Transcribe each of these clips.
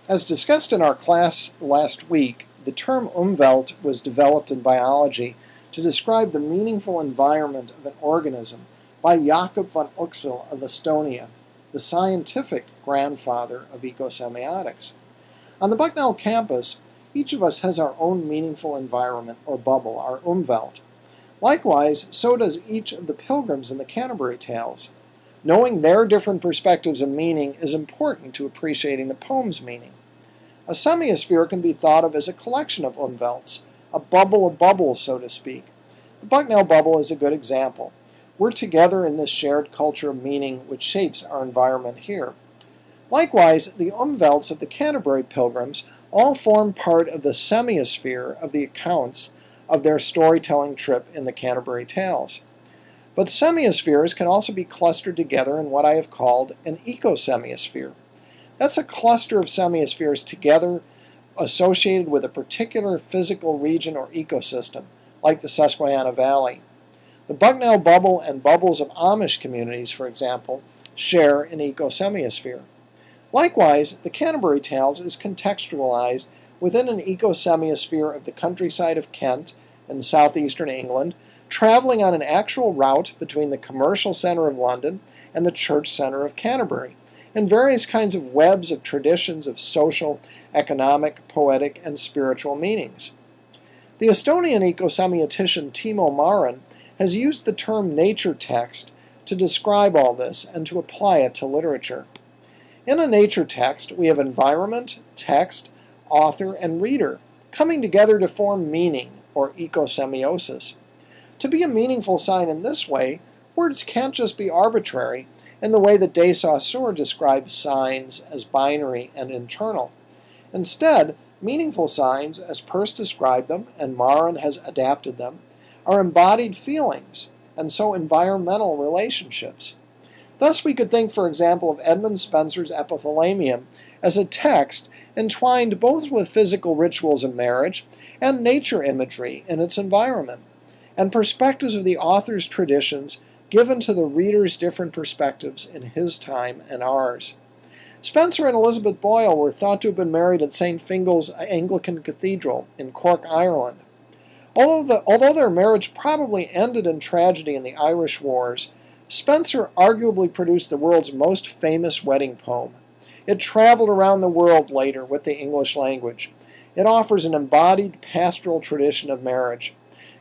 As discussed in our class last week, the term Umwelt was developed in biology to describe the meaningful environment of an organism by Jakob von Uxel of Estonia, the scientific grandfather of ecosemiotics. On the Bucknell campus, each of us has our own meaningful environment or bubble, our Umwelt. Likewise, so does each of the pilgrims in the Canterbury Tales. Knowing their different perspectives of meaning is important to appreciating the poem's meaning. A semiosphere can be thought of as a collection of Umwelts, a bubble of bubbles, so to speak. The Bucknell bubble is a good example. We're together in this shared culture of meaning which shapes our environment here. Likewise, the Umwelts of the Canterbury pilgrims all form part of the semiosphere of the accounts of their storytelling trip in the Canterbury Tales. But semiospheres can also be clustered together in what I have called an ecosemiosphere. That's a cluster of semiospheres together associated with a particular physical region or ecosystem, like the Susquehanna Valley. The Bucknell bubble and bubbles of Amish communities, for example, share an ecosemiosphere. Likewise, the Canterbury Tales is contextualized within an ecosemiosphere of the countryside of Kent in southeastern England, traveling on an actual route between the commercial center of London and the church center of Canterbury, and various kinds of webs of traditions of social, economic, poetic, and spiritual meanings. The Estonian ecosemiotician Timo Marin has used the term nature text to describe all this and to apply it to literature. In a nature text, we have environment, text, author, and reader coming together to form meaning, or ecosemiosis. To be a meaningful sign in this way, words can't just be arbitrary in the way that de Saussure describes signs as binary and internal. Instead, meaningful signs, as Peirce described them and Marin has adapted them, are embodied feelings, and so environmental relationships. Thus we could think, for example, of Edmund Spenser's epithalamium as a text entwined both with physical rituals of marriage and nature imagery in its environment, and perspectives of the author's traditions given to the reader's different perspectives in his time and ours. Spenser and Elizabeth Boyle were thought to have been married at St. Fingal's Anglican Cathedral in Cork, Ireland. Although their marriage probably ended in tragedy in the Irish Wars, Spenser arguably produced the world's most famous wedding poem. It traveled around the world later with the English language. It offers an embodied pastoral tradition of marriage.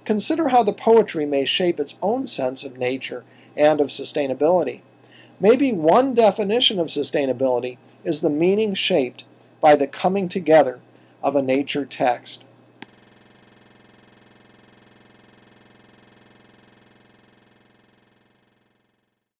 Consider how the poetry may shape its own sense of nature and of sustainability. Maybe one definition of sustainability is the meaning shaped by the coming together of a nature text.